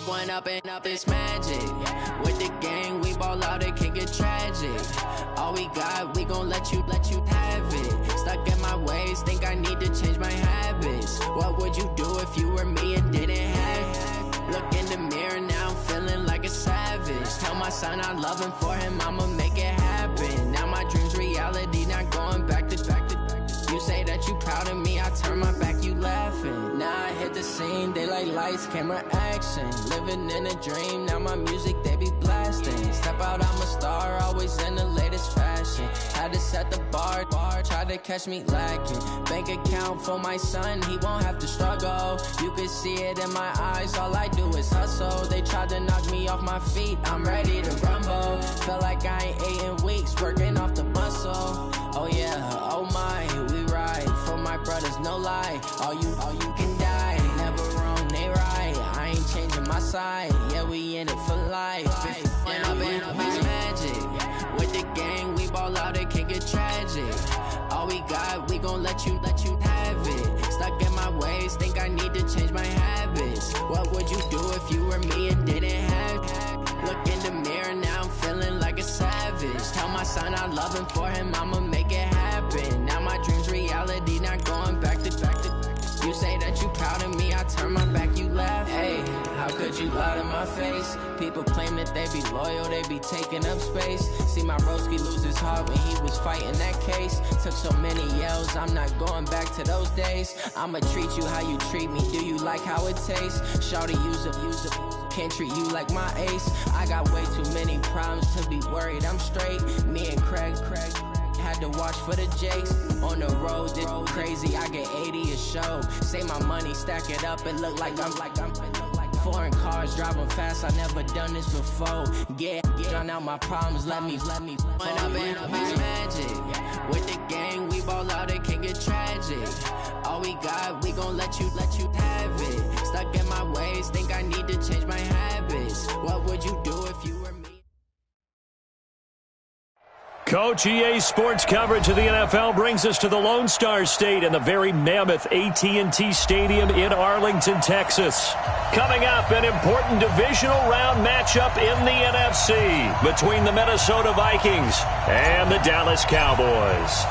one up and up, it's magic. With the gang, we ball out, it can get tragic. All we got, we gon' let you have it. Stuck in my ways, think I need to change my habits. What would you do if you were me and didn't have it? Look in the mirror, now I'm feeling like a savage. Tell my son I love him, for him I'ma make it happen. Now my dream's reality, not going back to. You say that you proud of me, I turn my back, you laughing. Now I hit the scene, they like lights, camera, action. Living in a dream, now my music, they be blasting. Step out, I'm a star, always in the latest fashion. Had to set the bar, try to catch me lacking. Bank account for my son, he won't have to struggle. You can see it in my eyes, all I do is hustle. They tried to knock me off my feet, I'm ready to rumble. Feel like I ain't ate in weeks, working off the muscle. Oh yeah, oh my, we ride for my brothers, no lie. All you can die, never wrong, they right. I ain't changing my side, yeah, we in it for life. And I've been it's magic. With the gang, we ball out, it can get tragic. All we got, we gon' let you have it. Stuck in my ways, think I need to change my habits. What would you do if you were me and didn't have it? Look in the mirror, now I'm feeling like a savage. Tell my son I love him, for him I'ma make it happen. Now my dream's reality, not going back to. You say that you proud of me, I turn my back, you laugh. Hey, how could you lie to my face? People claim that they be loyal, they be taking up space. See my broski lose his heart when he was fighting that case. Took so many yells, I'm not going back to those days. I'ma treat you how you treat me, do you like how it tastes? Shawty, use it, can't treat you like my ace. I got way too many problems to be worried, I'm straight. Me and Craig had to watch for the Jakes. On the road, this crazy, I get 80 a show. Say my money, stack it up, it look like I'm foreign cars, driving fast, I never done this before. Get drown out my problems, let me When I've been up, it's magic. With the gang, we ball out, it can get tragic. All we got, we gon' let you have it. Stuck in my ways, think I need to change my habits. What would you do if you were me? Coach, EA Sports coverage of the NFL brings us to the Lone Star State and the very mammoth AT&T Stadium in Arlington, Texas. Coming up, an important divisional round matchup in the NFC between the Minnesota Vikings and the Dallas Cowboys.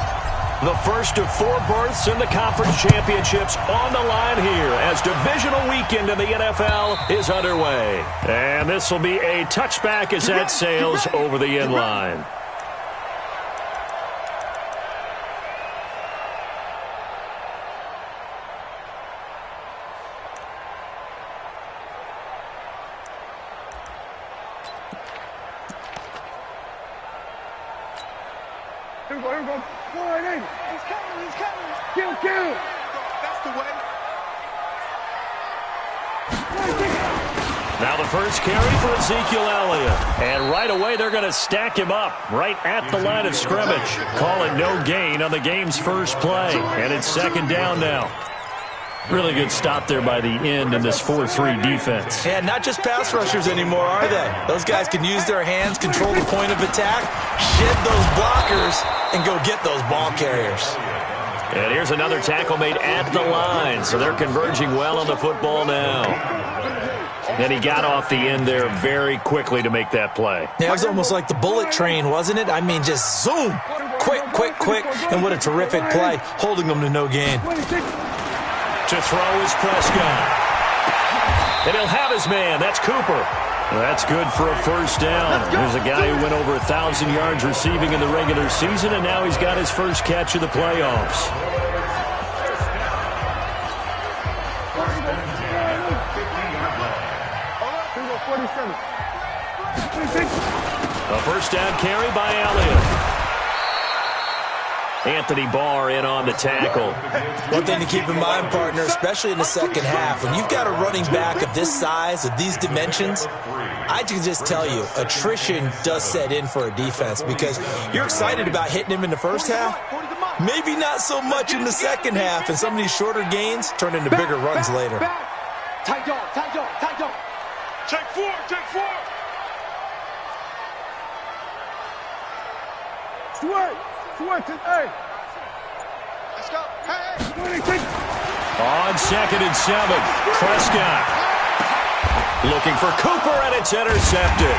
The first of 4 berths in the conference championships on the line here as divisional weekend in the NFL is underway. And this will be a touchback as that sails over the end line. Here we go. Go right in. He's coming. Kill. That's the way. Now the first carry for Ezekiel Elliott. And right away they're going to stack him up right at the line of scrimmage. Call it no gain on the game's first play. And it's second down now. Really good stop there by the end in this 4-3 defense. Yeah, not just pass rushers anymore, are they? Those guys can use their hands, control the point of attack, shed those blockers, and go get those ball carriers. And here's another tackle made at the line, so they're converging well on the football now. And he got off the end there very quickly to make that play. Yeah, it was almost like the bullet train, wasn't it? I mean, just zoom, quick, and what a terrific play, holding them to no gain. To throw is Prescott. And he'll have his man. That's Cooper. That's good for a first down. There's a guy who went over 1,000 yards receiving in the regular season, and now he's got his first catch of the playoffs. A first down carry by Elliott. Anthony Barr in on the tackle. One thing to keep in mind, partner, especially in the second half, when you've got a running back of this size, of these dimensions, I can just tell you, attrition does set in for a defense because you're excited about hitting him in the first half. Maybe not so much in the second half, and some of these shorter gains turn into bigger runs later. Tight dog. Check four. Switch, hey. Let's go. Hey. On 2nd and 7, Prescott. Looking for Cooper, and it's intercepted.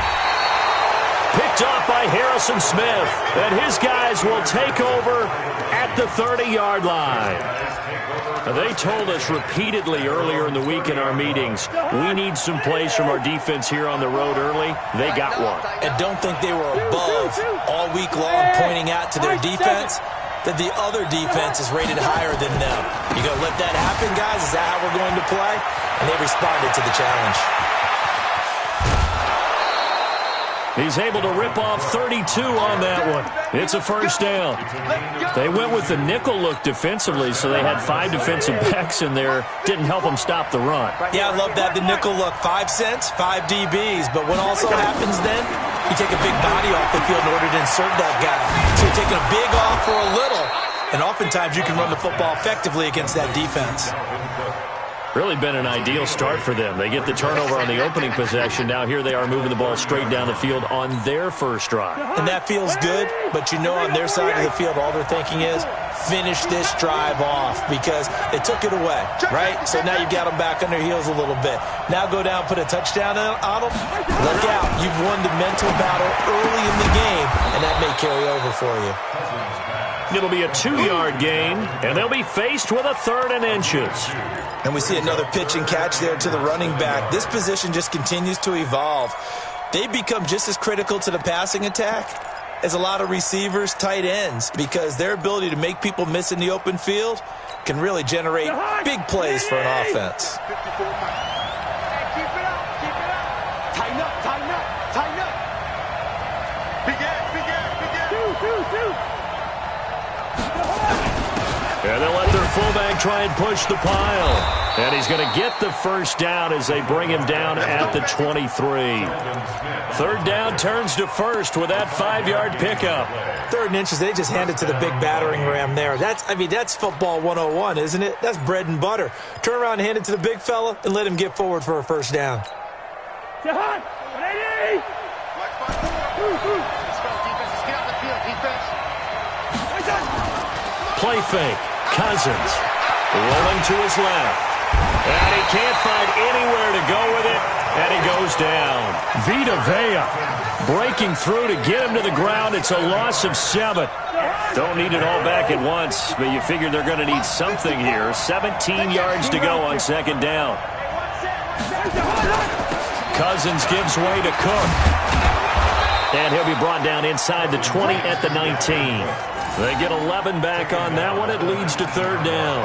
Picked off by Harrison Smith, and his guys will take over at the 30-yard line. They told us repeatedly earlier in the week in our meetings, we need some plays from our defense here on the road early. They got one. And don't think they were above all week long pointing out to their defense that the other defense is rated higher than them. You going to let that happen, guys? Is that how we're going to play? And they responded to the challenge. He's able to rip off 32 on that one. It's a first down. They went with the nickel look defensively, so they had 5 defensive backs in there. Didn't help them stop the run. Yeah, I love that, the nickel look. 5 cents, 5 DBs. But what also happens then, you take a big body off the field in order to insert that guy. So you're taking a big off for a little, and oftentimes you can run the football effectively against that defense. Really been an ideal start for them. They get the turnover on the opening possession. Now here they are moving the ball straight down the field on their first drive. And that feels good, but you know on their side of the field all they're thinking is finish this drive off because they took it away, right? So now you've got them back on their heels a little bit. Now go down, put a touchdown on them. Look out. You've won the mental battle early in the game, and that may carry over for you. It'll be a 2-yard gain, and they'll be faced with a 3rd and inches. And we see another pitch and catch there to the running back. This position just continues to evolve. They become just as critical to the passing attack as a lot of receivers, tight ends, because their ability to make people miss in the open field can really generate big plays for an offense. Keep it up, keep it up. Tighten up, tighten up, tighten up. Big ass. Two. And they'll let their fullback try and push the pile. And he's going to get the first down as they bring him down at the 23. 3rd down turns to first with that 5-yard pickup. 3rd and inches, they just hand it to the big battering ram there. That's football 101, isn't it? That's bread and butter. Turn around and hand it to the big fella and let him get forward for a first down. Jahan, ready? Play fake. Cousins rolling to his left. And he can't find anywhere to go with it. And he goes down. Vita Vea breaking through to get him to the ground. It's a loss of 7. Don't need it all back at once, but you figure they're going to need something here. 17 yards to go on 2nd down. Cousins gives way to Cook. And he'll be brought down inside the 20 at the 19. They get 11 back on that one. It leads to 3rd down.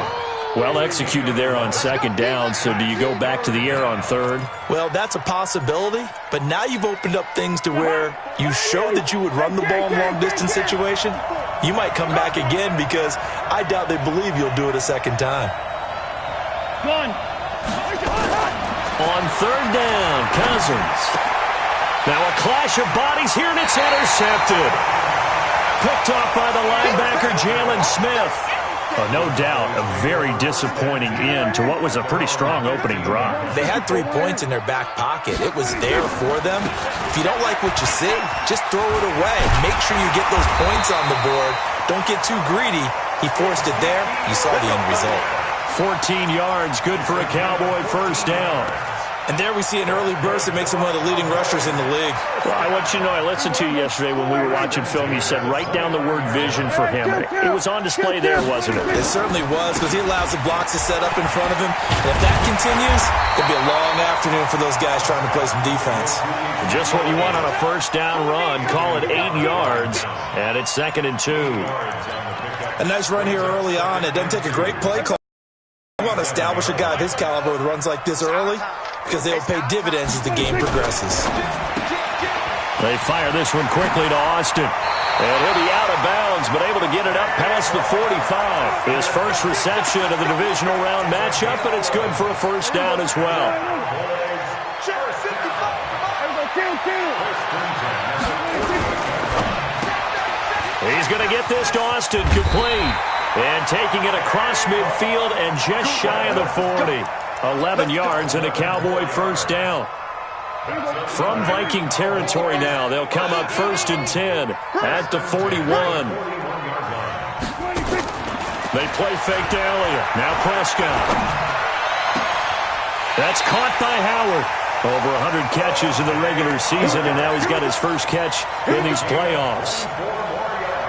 Well executed there on 2nd down, so do you go back to the air on 3rd? Well, that's a possibility, but now you've opened up things to where you showed that you would run the ball in long-distance situation. You might come back again because I doubt they believe you'll do it a 2nd time. On 3rd down, Cousins. Now a clash of bodies here, and it's intercepted. Picked off by the linebacker, Jalen Smith. No doubt a very disappointing end to what was a pretty strong opening drive. They had 3 points in their back pocket. It was there for them. If you don't like what you see, just throw it away. Make sure you get those points on the board. Don't get too greedy. He forced it there. You saw the end result. 14 yards, good for a Cowboy first down. And there we see an early burst that makes him one of the leading rushers in the league. Well, I want you to know, I listened to you yesterday when we were watching film. You said write down the word vision for him. It was on display there, wasn't it? It certainly was, because he allows the blocks to set up in front of him. And if that continues, it'll be a long afternoon for those guys trying to play some defense. Just what you want on a first down run. Call it 8 yards, and it's 2nd and 2. A nice run here early on. It doesn't take a great play call. You want to establish a guy of his caliber with runs like this early, because they'll pay dividends as the game progresses. They fire this one quickly to Austin. And he'll be out of bounds, but able to get it up past the 45. His first reception of the divisional round matchup, but it's good for a first down as well. He's going to get this to Austin complete. And taking it across midfield and just shy of the 40. 11 yards and a Cowboy first down. From Viking territory now, they'll come up 1st and 10 at the 41. They play fake to Elliott. Now Prescott. That's caught by Howard. Over 100 catches in the regular season, and now he's got his first catch in these playoffs.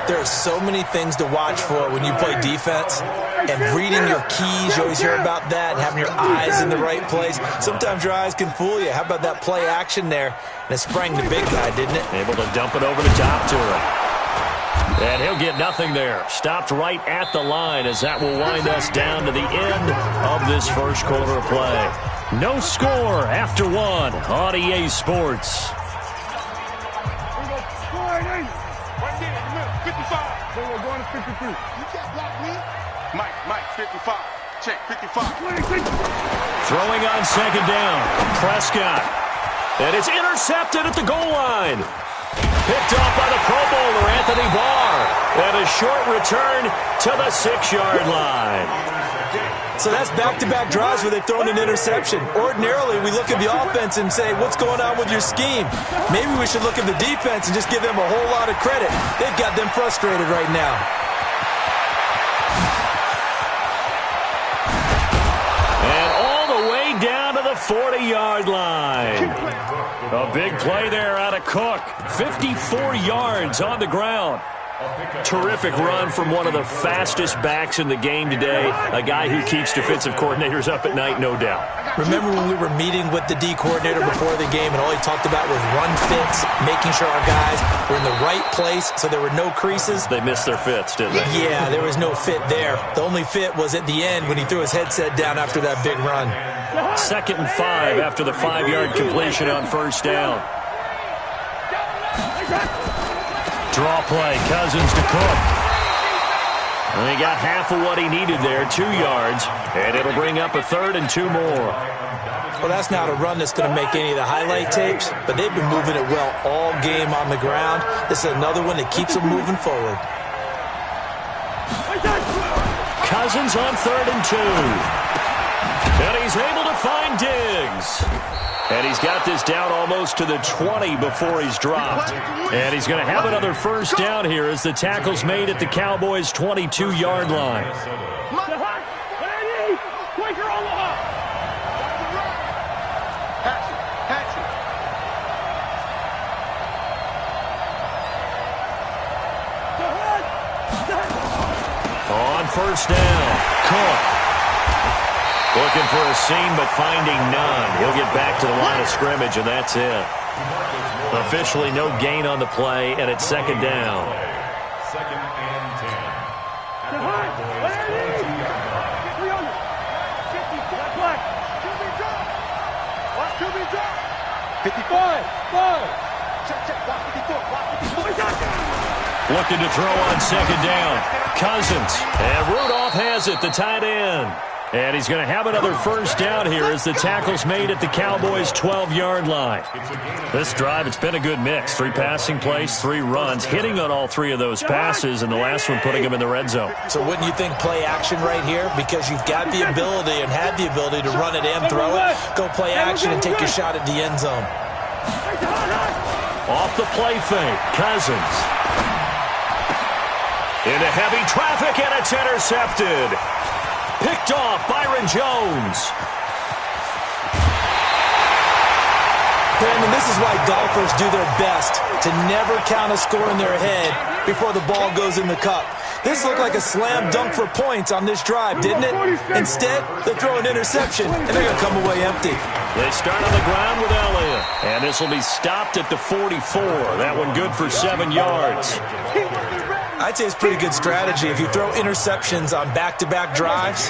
There are so many things to watch for when you play defense, and reading your keys, you always hear about that, and having your eyes in the right place. Sometimes your eyes can fool you. How about that play action there? And it sprang the big guy, didn't it? Able to dump it over the top to him. And he'll get nothing there. Stopped right at the line as that will wind us down to the end of this first quarter of play. No score after one on EA Sports. 55. We're going to 53. You can't block me. Mike, 55. Check, 55. Throwing on second down. Prescott. And it's intercepted at the goal line. Picked off by the Pro Bowler, Anthony Barr. And a short return to the 6-yard line. So that's back-to-back drives where they've thrown an interception. Ordinarily, we look at the offense and say, what's going on with your scheme? Maybe we should look at the defense and just give them a whole lot of credit. They've got them frustrated right now. And all the way down to the 40-yard line. A big play there out of Cook. 54 yards on the ground. Terrific run from one of the fastest backs in the game today. A guy who keeps defensive coordinators up at night, no doubt. Remember when we were meeting with the D coordinator before the game and all he talked about was run fits, making sure our guys were in the right place so there were no creases? They missed their fits, didn't they? Yeah, there was no fit there. The only fit was at the end when he threw his headset down after that big run. 2nd and 5 after the 5-yard completion on first down. Draw play, Cousins to Cook. And he got half of what he needed there, 2 yards, and it'll bring up a 3rd and 2 more. Well, that's not a run that's going to make any of the highlight tapes, but they've been moving it well all game on the ground. This is another one that keeps them moving forward. Cousins on 3rd and 2. And he's able to find Diggs. And he's got this down almost to the 20 before he's dropped. And he's going to have another first down here as the tackle's made at the Cowboys' 22-yard line. On first down, Cook. Looking for a seam, but finding none. He'll get back to the line of scrimmage, and that's it. Officially no gain on the play, and it's 2nd down. 2nd and 10. Looking to throw on 2nd down. Cousins. And Rudolph has it, the tight end. And he's going to have another first down here as the tackle's made at the Cowboys' 12-yard line. This drive, it's been a good mix. 3 passing plays, 3 runs, hitting on all 3 of those passes, and the last one putting him in the red zone. So wouldn't you think play action right here? Because you've got the ability and had the ability to run it and throw it. Go play action and take your shot at the end zone. Off the play fake, Cousins. Into heavy traffic, and it's intercepted. Picked off, Byron Jones. Brandon, this is why golfers do their best to never count a score in their head before the ball goes in the cup. This looked like a slam dunk for points on this drive, didn't it? Instead, they throw an interception, and they're going to come away empty. They start on the ground with Elliott, and this will be stopped at the 44. That one good for 7 yards. I'd say it's pretty good strategy. If you throw interceptions on back-to-back drives,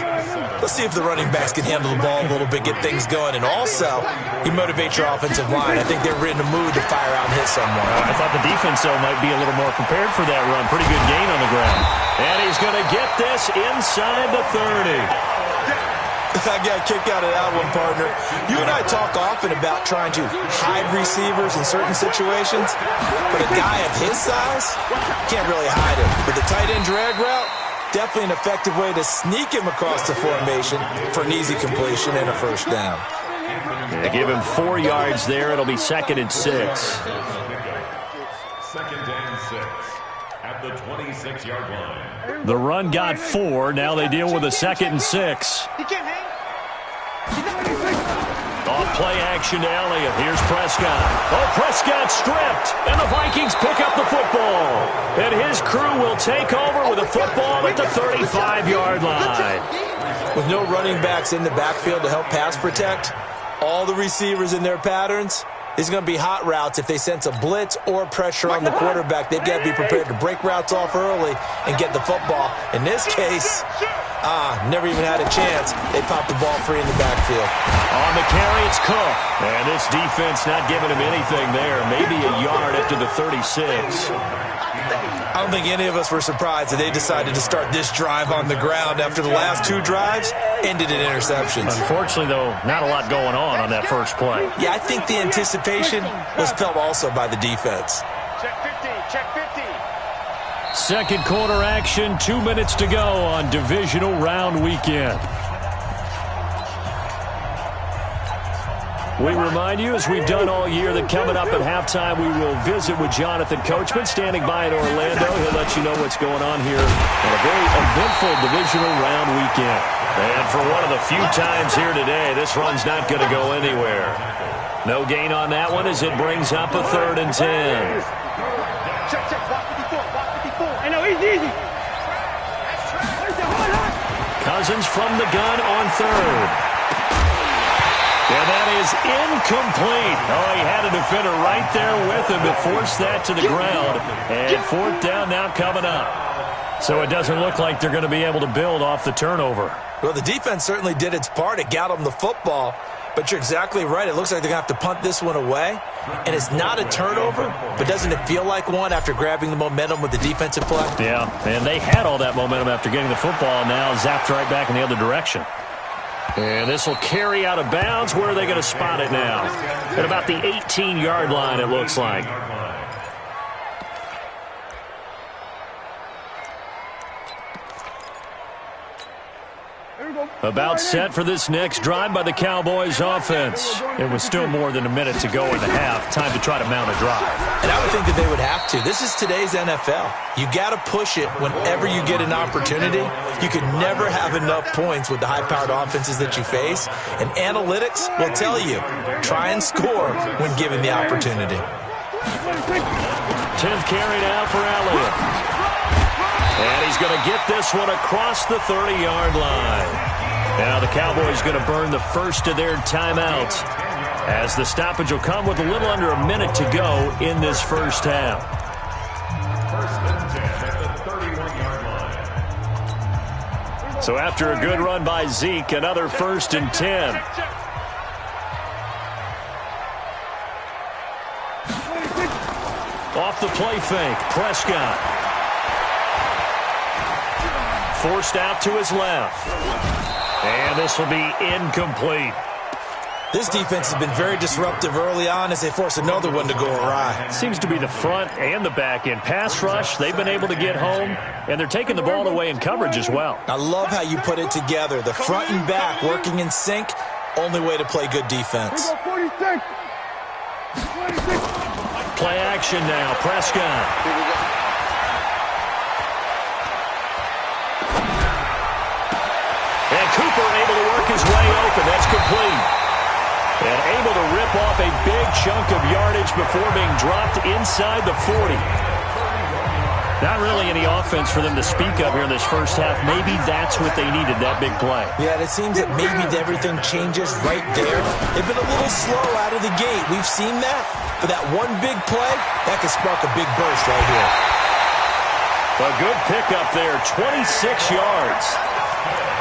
let's see if the running backs can handle the ball a little bit, get things going. And also, you motivate your offensive line. I think they're in the mood to fire out and hit someone. I thought the defense, though, might be a little more prepared for that run. Pretty good gain on the ground. And he's going to get this inside the 30. I got a kick out of that one, partner. You and I talk often about trying to hide receivers in certain situations, but a guy of his size can't really hide him. But the tight end drag route, definitely an effective way to sneak him across the formation for an easy completion and a first down. They give him 4 yards there. It'll be 2nd and 6. 2nd and 6 at the 26-yard line. The run got 4. Now they deal with a 2nd and 6. Off play action to Elliott. Here's Prescott. Oh, Prescott stripped. And the Vikings pick up the football. And his crew will take over with a football at the 35-yard line. With no running backs in the backfield to help pass protect, all the receivers in their patterns, it's going to be hot routes. If they sense a blitz or pressure on the quarterback, they've got to be prepared to break routes off early and get the football. In this case, never even had a chance. They popped the ball free in the backfield. On the carry, it's Cook. And this defense not giving him anything there. Maybe a yard after the 36. I don't think any of us were surprised that they decided to start this drive on the ground after the last two drives ended in interceptions. Unfortunately, though, not a lot going on that first play. Yeah, I think the anticipation was felt also by the defense. Check 50, check 50. Second quarter action, 2 minutes to go on divisional round weekend. We remind you, as we've done all year, that coming up at halftime, we will visit with Jonathan Coachman, standing by in Orlando. He'll let you know what's going on here on a very eventful divisional round weekend. And for one of the few times here today, this run's not going to go anywhere. No gain on that one as it brings up a 3rd and 10. Check, check, block 54, block 54. I know, easy. Cousins from the gun on 3rd. And that is incomplete. Oh, he had a defender right there with him to force that to the ground. And 4th down now coming up. So it doesn't look like they're going to be able to build off the turnover. Well, the defense certainly did its part. It got them the football. But you're exactly right. It looks like they're going to have to punt this one away. And it's not a turnover, but doesn't it feel like one after grabbing the momentum with the defensive play? Yeah, and they had all that momentum after getting the football, and now zapped right back in the other direction. And this will carry out of bounds. Where are they going to spot it now? At about the 18-yard line, it looks like. About set for this next drive by the Cowboys offense. It was still more than a minute to go in the half. Time to try to mount a drive. And I would think that they would have to. This is today's NFL. You got to push it whenever you get an opportunity. You can never have enough points with the high-powered offenses that you face. And analytics will tell you, try and score when given the opportunity. 10th carry now for Elliott. And he's going to get this one across the 30-yard line. Now the Cowboys going to burn the first of their timeouts as the stoppage will come with a little under a minute to go in this first half. 1st and 10 at the 31-yard line. So after a good run by Zeke, another 1st and 10. Off the play fake, Prescott. Forced out to his left. And this will be incomplete. This defense has been very disruptive early on as they force another one to go awry. Seems to be the front and the back end. Pass rush, they've been able to get home, and they're taking the ball away in coverage as well. I love how you put it together. The front and back working in sync, only way to play good defense. 46. Play action now, Prescott. And Cooper able to work his way open. That's complete. And able to rip off a big chunk of yardage before being dropped inside the 40. Not really any offense for them to speak of here in this first half. Maybe that's what they needed, that big play. Yeah, it seems that maybe everything changes right there. They've been a little slow out of the gate. We've seen that. But that one big play, that could spark a big burst right here. A good pickup there, 26 yards.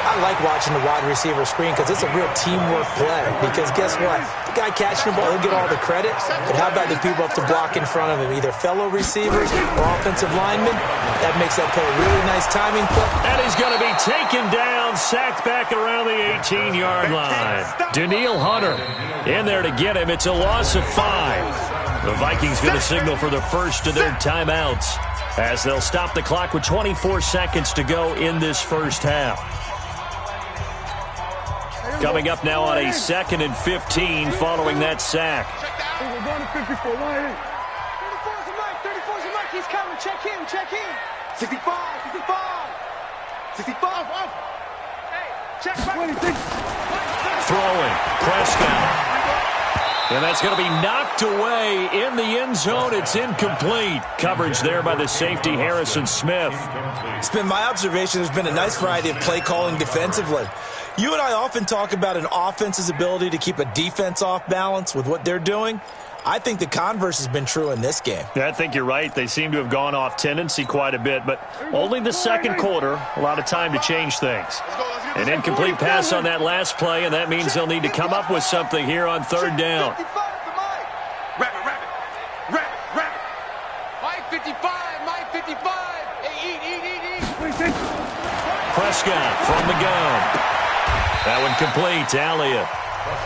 I like watching the wide receiver screen because it's a real teamwork play. Because guess what? The guy catching the ball, he'll get all the credit. But how about the people up to block in front of him? Either fellow receivers or offensive linemen. That makes that play a really nice timing play. And he's going to be taken down, sacked back around the 18-yard line. Daniil Hunter in there to get him. It's a loss of 5. The Vikings going to signal for the first of their timeouts as they'll stop the clock with 24 seconds to go in this first half. Coming up now on a 2nd and 15 following that sack. We're going to 54. 34's a Mike. 34's a Mike. He's coming. Check him. Check him. 65. 65. 65. Off. Hey, check back. 26. Throwing. Prescott. And that's going to be knocked away in the end zone. It's incomplete. Coverage there by the safety, Harrison Smith. It's been my observation there's been a nice variety of play calling defensively. You and I often talk about an offense's ability to keep a defense off balance with what they're doing. I think the converse has been true in this game. Yeah, I think you're right. They seem to have gone off tendency quite a bit, but only the second quarter, a lot of time to change things. An incomplete pass on that last play, and that means they'll need to come up with something here on third down. Rabbit. My 55, my 55. Hey, eat. Prescott from the gun. That one complete to Elliott.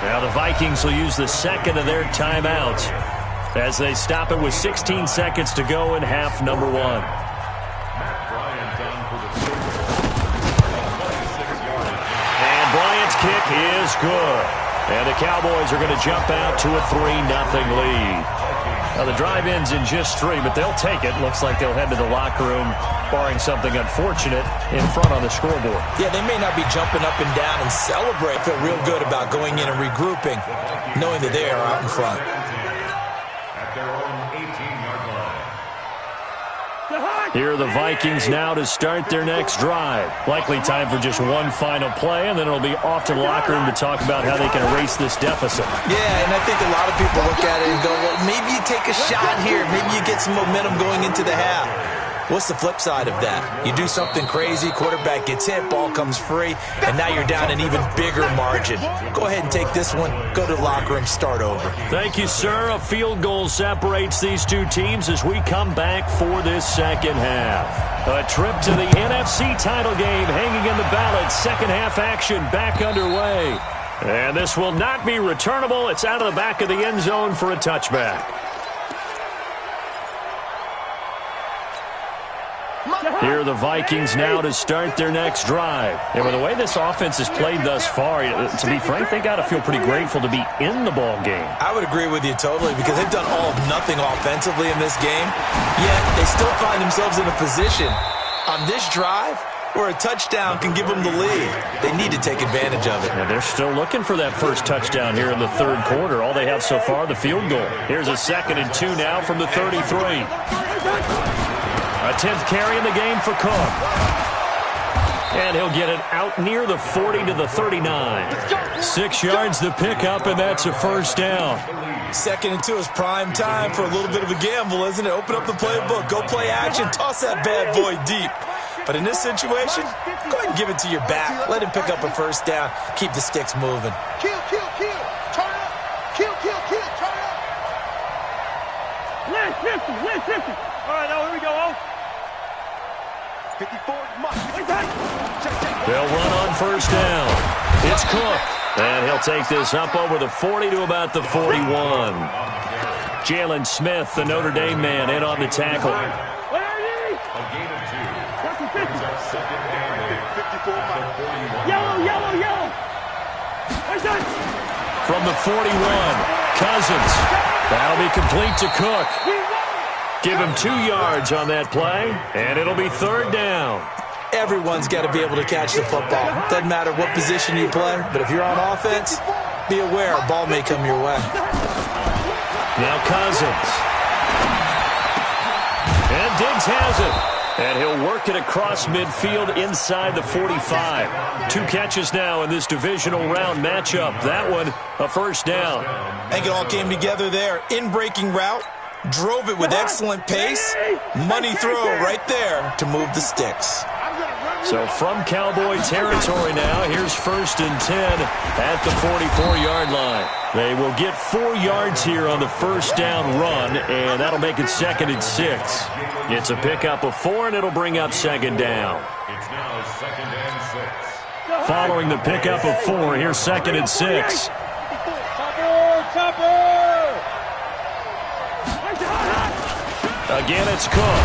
Now the Vikings will use the second of their timeouts as they stop it with 16 seconds to go in half number 1. Matt Bryant down for the 26-yard. And Bryant's kick is good. And the Cowboys are going to jump out to a 3-0 lead. Now the drive ends in just 3, but they'll take it. Looks like they'll head to the locker room, barring something unfortunate, in front on the scoreboard. Yeah, they may not be jumping up and down and celebrate. Feel real good about going in and regrouping, knowing that they are out in front. At their own 18-yard line. Here are the Vikings now to start their next drive. Likely time for just one final play, and then it'll be off to the locker room to talk about how they can erase this deficit. Yeah, and I think a lot of people look at it and go, well, maybe you take a shot here. Maybe you get some momentum going into the half. What's the flip side of that? You do something crazy, quarterback gets hit, ball comes free, and now you're down an even bigger margin. Go ahead and take this one, go to the locker room, start over. Thank you, sir. A field goal separates these two teams as we come back for this second half. A trip to the NFC title game hanging in the balance. Second half action back underway. And this will not be returnable. It's out of the back of the end zone for a touchback. Here are the Vikings now to start their next drive. And with the way this offense has played thus far, to be frank, they got to feel pretty grateful to be in the ball game. I would agree with you totally because they've done all of nothing offensively in this game, yet they still find themselves in a position on this drive where a touchdown can give them the lead. They need to take advantage of it. And they're still looking for that first touchdown here in the third quarter. All they have so far, the field goal. Here's a 2nd and 2 now from the 33. A 10th carry in the game for Cook. And he'll get it out near the 40 to the 39. 6 yards the pickup, and that's a first down. 2nd and 2 is prime time for a little bit of a gamble, isn't it? Open up the playbook, go play action, toss that bad boy deep. But in this situation, go ahead and give it to your back. Let him pick up a first down. Keep the sticks moving. Kill. Turn up. Kill. Turn up. Last 50. All right, now here we go. 54. They'll run on first down. It's Cook. And he'll take this up over the 40 to about the 41. Jalen Smith, the Notre Dame man, in on the tackle. A gain of 2. Brings up second down at 54 at the 41. Yellow. From the 41, Cousins. That'll be complete to Cook. Give him 2 yards on that play, and it'll be third down. Everyone's got to be able to catch the football. Doesn't matter what position you play, but if you're on offense, be aware a ball may come your way. Now Cousins. And Diggs has it. And he'll work it across midfield inside the 45. 2 catches now in this divisional round matchup. That one, a first down. I think it all came together there. In-breaking route, drove it with excellent pace. Money throw right there to move the sticks. So from Cowboy territory now, here's 1st and 10 at the 44-yard line. They will get 4 yards here on the first down run, and that'll make it 2nd and 6. It's a pickup of 4, and it'll bring up 2nd down. It's now 2nd and 6. Following the pickup of 4, here's 2nd and 6. Again, it's Cook.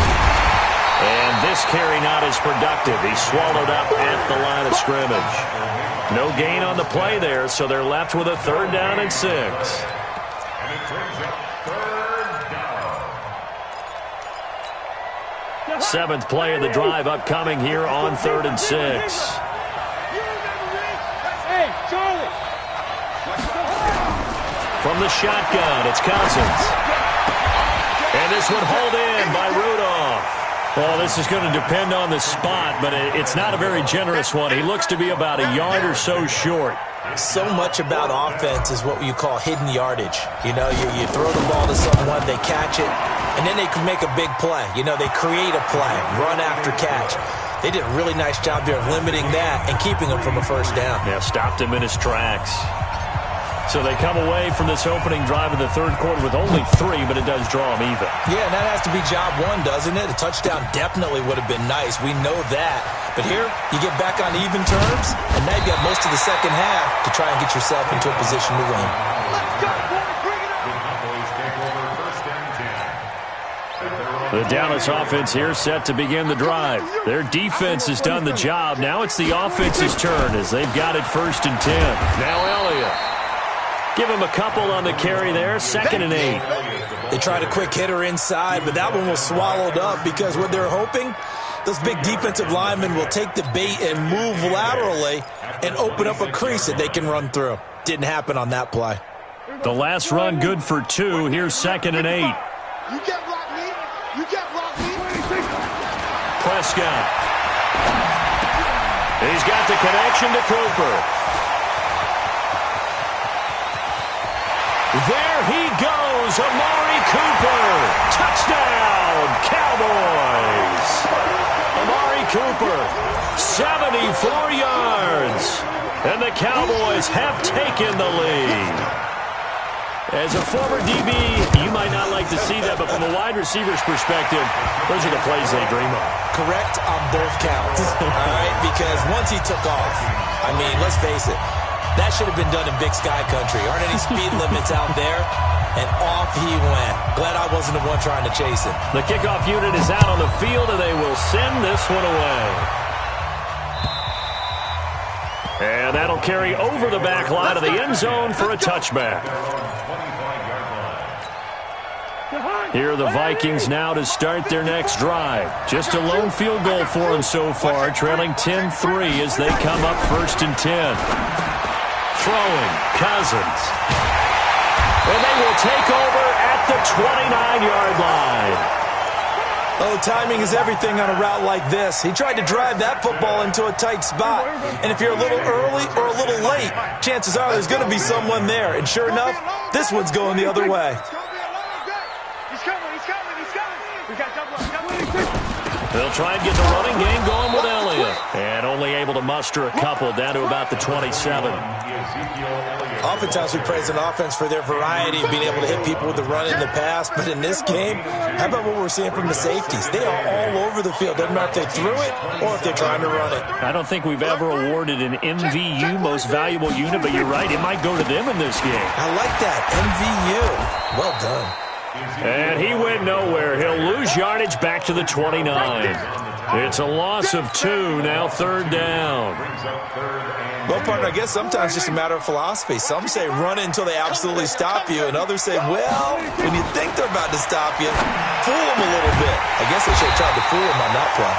And this carry not as productive. He's swallowed up at the line of scrimmage. No gain on the play there, so they're left with a 3rd down and 6. And it brings up 3rd down. 7th play of the drive upcoming here on 3rd and 6. Hey, Charlie. From the shotgun, it's Cousins. And this one hauled in by Rudolph. Well, this is going to depend on the spot, but it's not a very generous one. He looks to be about a yard or so short. So much about offense is what you call hidden yardage. You know, you throw the ball to someone, they catch it, and then they can make a big play. You know, they create a play, run after catch. They did a really nice job there of limiting that and keeping him from a first down. Yeah, stopped him in his tracks. So they come away from this opening drive in the third quarter with only 3, but it does draw them even. Yeah, and that has to be job one, doesn't it? A touchdown definitely would have been nice. We know that. But here, you get back on even terms, and now you got most of the second half to try and get yourself into a position to win. The Dallas offense here set to begin the drive. Their defense has done the job. Now it's the offense's turn as they've got it 1st and 10. Now Elliott. Give him a couple on the carry there, 2nd and 8. They tried a quick hitter inside, but that one was swallowed up because what they're hoping, those big defensive linemen will take the bait and move laterally and open up a crease that they can run through. Didn't happen on that play. The last run good for 2. Here's 2nd and 8. You get block me. You get block me. Prescott. He's got the connection to Cooper. There he goes, Amari Cooper. Touchdown, Cowboys. Amari Cooper, 74 yards. And the Cowboys have taken the lead. As a former DB, you might not like to see that, but from a wide receiver's perspective, those are the plays they dream of. Correct on both counts, all right? Because once he took off, I mean, let's face it, that should have been done in Big Sky Country. Aren't any speed limits out there? And off he went. Glad I wasn't the one trying to chase him. The kickoff unit is out on the field, and they will send this one away. And that'll carry over the back line of the end zone for a touchback. Here are the Vikings now to start their next drive. Just a lone field goal for them so far, trailing 10-3 as they come up 1st and 10. Throwing, Cousins. And they will take over at the 29-yard line. Oh, timing is everything on a route like this. He tried to drive that football into a tight spot. And if you're a little early or a little late, chances are there's going to be someone there. And sure enough, this one's going the other way. He's coming. We got double. They'll try and get the running game going with Elliott. And only able to muster a couple down to about the 27. Oftentimes we praise an offense for their variety of being able to hit people with the run in the pass. But in this game, how about what we're seeing from the safeties? They are all over the field. Doesn't matter if they threw it or if they're trying to run it. I don't think we've ever awarded an MVU, most valuable unit, but you're right, it might go to them in this game. I like that. MVU. Well done. And he went nowhere. He'll lose yardage back to the 29. It's a loss of 2, now 3rd down. Well, partner, I guess sometimes it's just a matter of philosophy. Some say run it until they absolutely stop you, and others say, well, when you think they're about to stop you, fool them a little bit. I guess they should have tried to fool him on that play.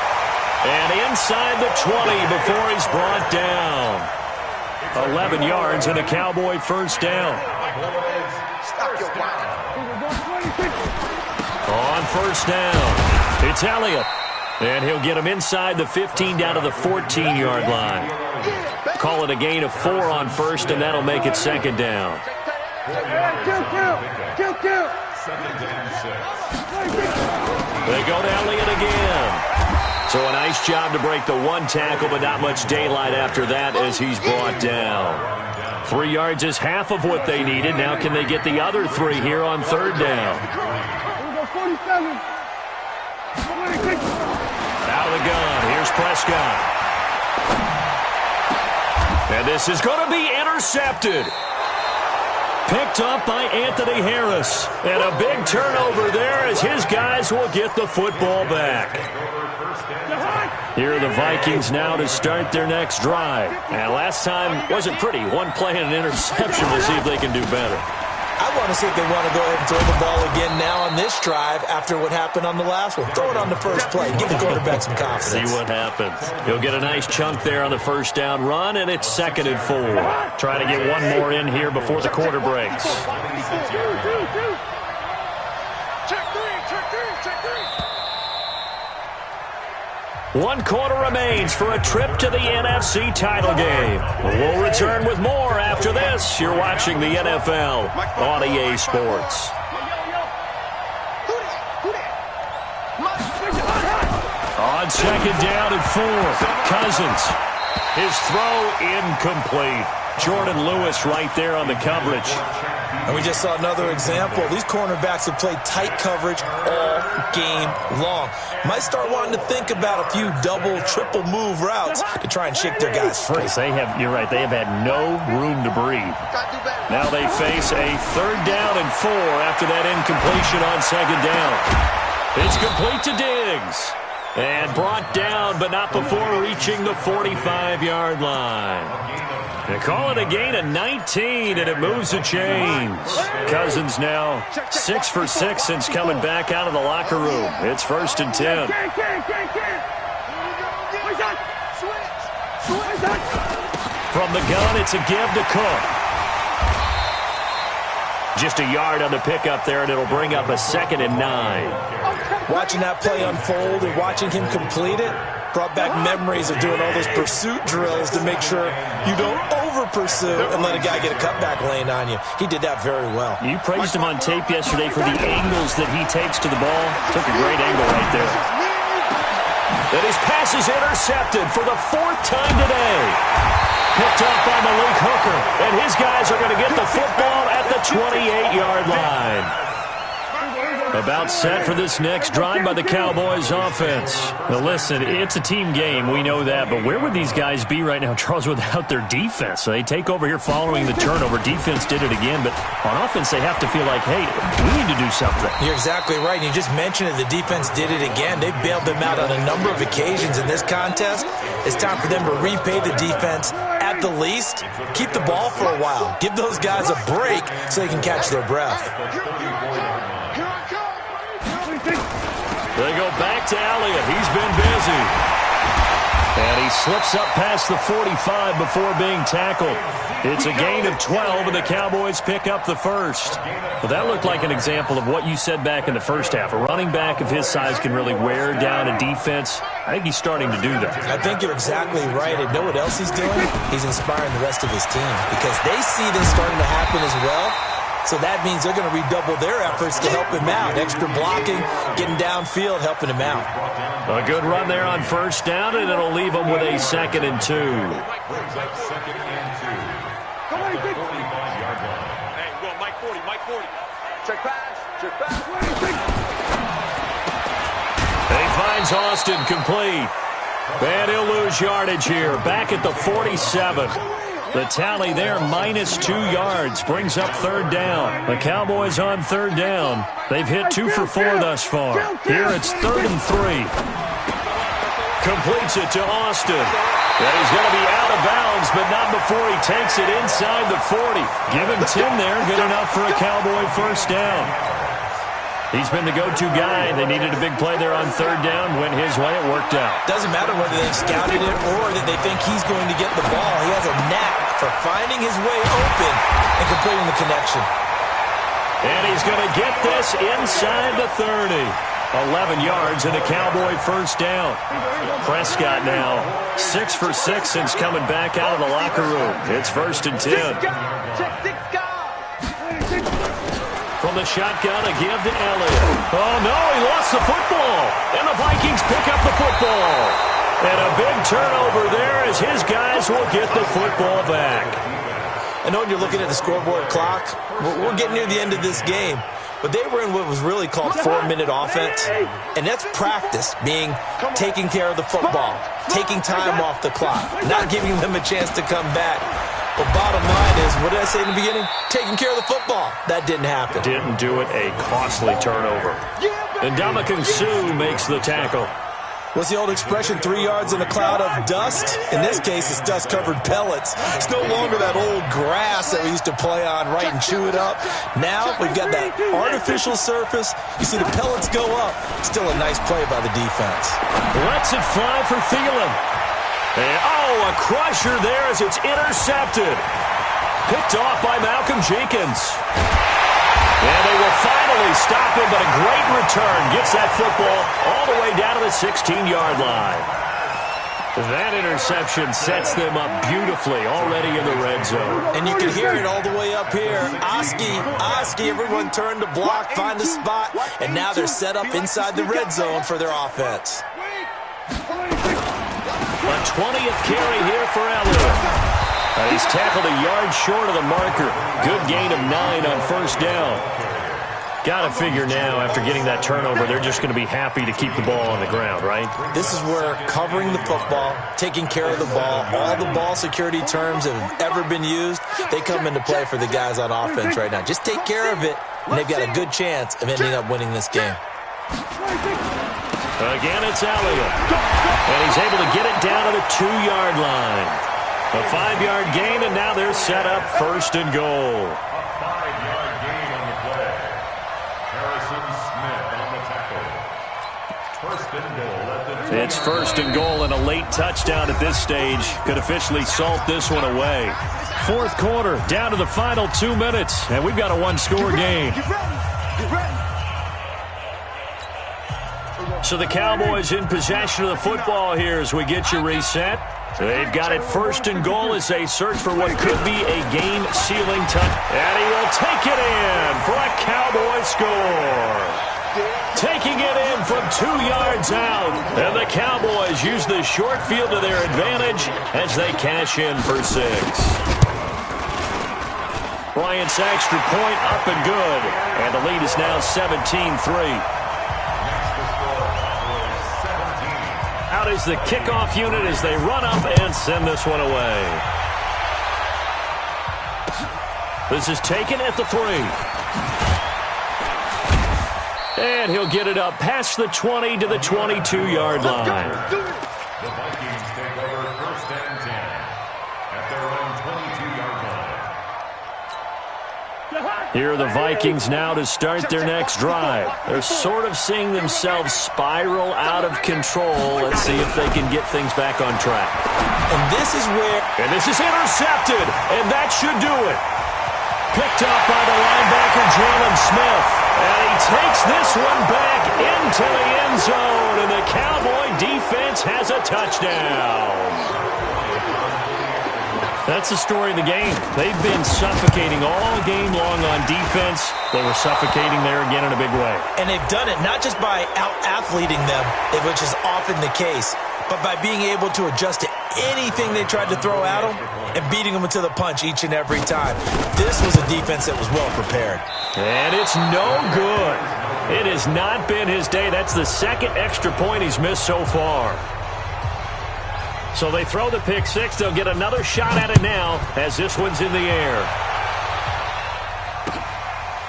And inside the 20 before he's brought down. 11 yards and a Cowboy 1st down. Stop your mind. On 1st down, it's Elliott. And he'll get him inside the 15 down to the 14-yard line. Call it a gain of 4 on 1st, and that'll make it 2nd down. They go to Elliott again. So a nice job to break the 1 tackle, but not much daylight after that as he's brought down. 3 yards is half of what they needed. Now can they get the other 3 here on 3rd down? Out of the gun. Here's Prescott. And this is going to be intercepted. Picked up by Anthony Harris. And a big turnover there as his guys will get the football back. Here are the Vikings now to start their next drive. And last time wasn't pretty. 1 play and an interception. We'll see if they can do better. I want to see if they want to go ahead and throw the ball again now on this drive after what happened on the last one. Throw it on the first play. Give the quarterback some confidence. See what happens. He'll get a nice chunk there on the first down run, and it's 2nd and 4. Try to get one more in here before the quarter breaks. One quarter remains for a trip to the NFC title game. We'll return with more after this. You're watching the NFL on EA Sports. On 2nd down and 4, Cousins. His throw incomplete. Jordan Lewis right there on the coverage. And we just saw another example. These cornerbacks have played tight coverage all game long. Might start wanting to think about a few double, triple move routes to try and shake their guys free. You're right, they have had no room to breathe. Now they face a 3rd down and 4 after that incompletion on 2nd down. It's complete to Diggs. And brought down, but not before reaching the 45-yard line. They call it a gain of 19, and it moves the chains. Cousins now 6 for 6 since coming back out of the locker room. It's 1st and 10. From the gun, it's a give to Cook. Just a yard on the pickup there, and it'll bring up a 2nd and 9. Watching that play unfold and watching him complete it brought back memories of doing all those pursuit drills to make sure you don't over-pursue and let a guy get a cutback lane on you. He did that very well. You praised him on tape yesterday for the angles that he takes to the ball. Took a great angle right there. And his pass is intercepted for the 4th time today. Picked up by Malik Hooker, and his guys are going to get the football at the 28-yard line. About set for this next drive by the Cowboys offense. Now listen, it's a team game, we know that, but where would these guys be right now, Charles, without their defense? So they take over here following the turnover. Defense did it again, but on offense they have to feel like, hey, we need to do something. You're exactly right. You just mentioned it. The defense did it again. They bailed them out on a number of occasions in this contest. It's time for them to repay the defense at the least. Keep the ball for a while. Give those guys a break so they can catch their breath. They go back to Elliott. He's been busy. And he slips up past the 45 before being tackled. It's a gain of 12, and the Cowboys pick up the first. Well, that looked like an example of what you said back in the first half. A running back of his size can really wear down a defense. I think he's starting to do that. I think you're exactly right. And know what else he's doing? He's inspiring the rest of his team because they see this starting to happen as well. So that means they're going to redouble their efforts to help him out. Extra blocking, getting downfield, helping him out. A good run there on 1st down, and it'll leave him with a 2nd and 2. He finds Austin complete. And he'll lose yardage here. Back at the 47. The tally there, -2 yards, brings up 3rd down. The Cowboys on 3rd down. They've hit 2 for 4 thus far. Here it's 3rd and 3. Completes it to Austin. And he's going to be out of bounds, but not before he takes it inside the 40. Give him 10 there, good enough for a Cowboy 1st down. He's been the go-to guy. They needed a big play there on 3rd down. Went his way, it worked out. Doesn't matter whether they scouted it or that they think he's going to get the ball. He has a knack for finding his way open and completing the connection. And he's going to get this inside the 30. 11 yards and a Cowboy 1st down. Prescott now 6 for 6 since coming back out of the locker room. It's 1st and 10. From the shotgun, a give to Elliott. Oh, no, he lost the football. And the Vikings pick up the football. And a big turnover there as his guys will get the football back. I know when you're looking at the scoreboard clock, we're getting near the end of this game. But they were in what was really called 4-minute offense. And that's practice, being taking care of the football, taking time off the clock, not giving them a chance to come back. But bottom line is, what did I say in the beginning? Taking care of the football. That didn't happen. Didn't do it. A costly turnover. And Ndamukong Suh makes the tackle. What's the old expression, 3 yards in a cloud of dust? In this case, it's dust-covered pellets. It's no longer that old grass that we used to play on, right, and chew it up. Now we've got that artificial surface. You see the pellets go up. Still a nice play by the defense. Lets it fly for Thielen. And, a crusher there as it's intercepted. Picked off by Malcolm Jenkins. And they will finally stop him, but a great return gets that football all the way down to the 16-yard line. That interception sets them up beautifully already in the red zone. And you can hear it all the way up here. Oski, everyone turned to block, find a spot, and now they're set up inside the red zone for their offense. A 20th carry here for Elliott. He's tackled a yard short of the marker. Good gain of 9 on first down. Got to figure now, after getting that turnover, they're just going to be happy to keep the ball on the ground, right? This is where covering the football, taking care of the ball, all the ball security terms that have ever been used, they come into play for the guys on offense right now. Just take care of it, and they've got a good chance of ending up winning this game. Again, it's Elliott. And he's able to get it down to the 2-yard line. A 5-yard gain, and now they're set up first and goal. A 5-yard gain on the play. Harrison Smith on the tackle. First and goal at the 2-yard line. It's first and goal and a late touchdown at this stage. Could officially salt this one away. Fourth quarter, down to the final 2 minutes, and we've got a one-score game. So the Cowboys in possession of the football here as we get you reset. They've got it first and goal as they search for what could be a game-sealing touch. And he will take it in for a Cowboy score. Taking it in from 2 yards out. And the Cowboys use the short field to their advantage as they cash in for 6. Bryant's extra point up and good. And the lead is now 17-3. Out is the kickoff unit as they run up and send this one away. This is taken at the 3. And he'll get it up past the 20 to the 22-yard line. The Vikings take over first and 10 at their own 22-yard line. Here are the Vikings now to start their next drive. They're sort of seeing themselves spiral out of control. Let's see if they can get things back on track. And this is intercepted, and that should do it. Picked up by the linebacker, Jalen Smith. And he takes this one back into the end zone, and the Cowboy defense has a touchdown. That's the story of the game. They've been suffocating all game long on defense. They were suffocating there again in a big way. And they've done it not just by out-athleting them, which is often the case, but by being able to adjust to anything they tried to throw at them and beating them to the punch each and every time. This was a defense that was well prepared. And it's no good. It has not been his day. That's the second extra point he's missed so far. So they throw the pick 6. They'll get another shot at it now as this one's in the air.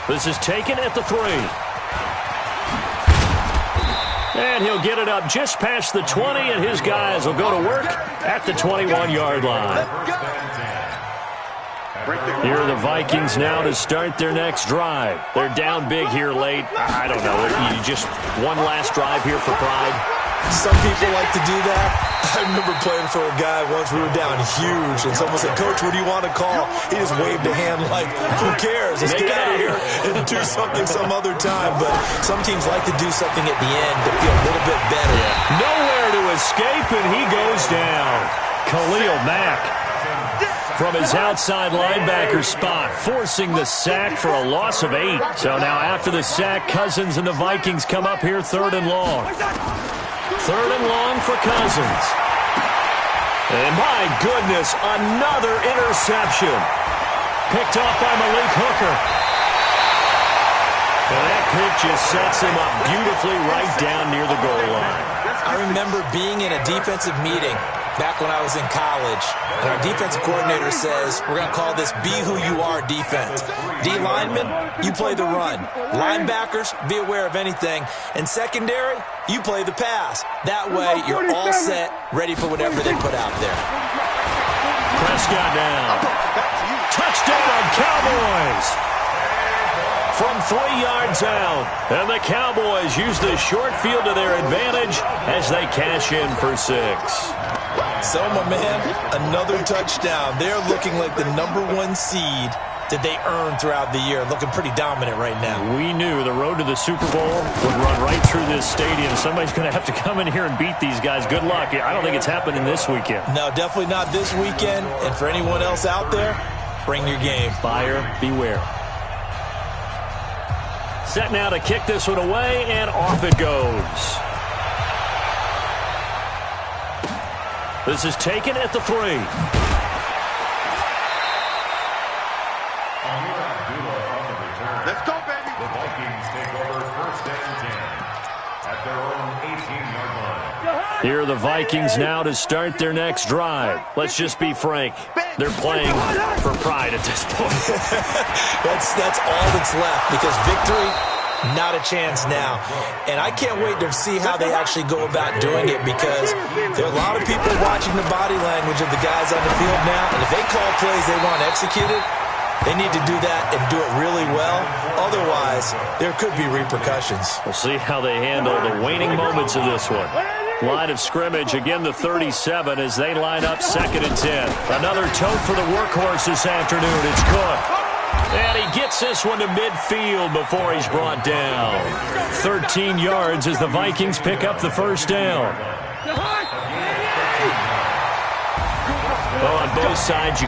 This is taken at the 3. And he'll get it up just past the 20, and his guys will go to work at the 21-yard line. Here are the Vikings now to start their next drive. They're down big here late. I don't know. You just one last drive here for pride. Some people like to do that. I remember playing for a guy once. We were down huge, and someone said, "Coach, what do you want to call?" He just waved a hand like, "Who cares? Let's get out of here and do something some other time." But some teams like to do something at the end to feel a little bit better. Yeah. Nowhere to escape, and he goes down. Khalil Mack from his outside linebacker spot, forcing the sack for a loss of 8. So now after the sack, Cousins and the Vikings come up here 3rd and long. 3rd and long for Cousins. And my goodness, another interception. Picked off by Malik Hooker. And that pick just sets him up beautifully right down near the goal line. I remember being in a defensive meeting back when I was in college, and our defensive coordinator says, we're going to call this be who you are defense. D linemen, you play the run. Linebackers, be aware of anything. And secondary, you play the pass. That way, you're all set, ready for whatever they put out there. Prescott down. Touchdown, Cowboys! From 3 yards out. And the Cowboys use the short field to their advantage as they cash in for 6. So, my man, another touchdown. They're looking like the #1 seed that they earned throughout the year. Looking pretty dominant right now. We knew the road to the Super Bowl would run right through this stadium. Somebody's going to have to come in here and beat these guys. Good luck. I don't think it's happening this weekend. No, definitely not this weekend. And for anyone else out there, bring your game. Buyer beware. Set now to kick this one away, and off it goes. This is taken at the 3. Let's go, baby. The Vikings take over 1st and 10 at their own 18-yard line. Here are the Vikings now to start their next drive. Let's just be frank. They're playing for pride at this point. That's all that's left, because victory, not a chance now. And I can't wait to see how they actually go about doing it, because there are a lot of people watching the body language of the guys on the field now. And if they call plays they want executed, they need to do that and do it really well. Otherwise, there could be repercussions. We'll see how they handle the waning moments of this one. Line of scrimmage, again the 37 as they line up 2nd and 10. Another tote for the workhorse this afternoon. It's Cook. And he gets this one to midfield before he's brought down. 13 yards as the Vikings pick up the 1st down. Well, on both sides, you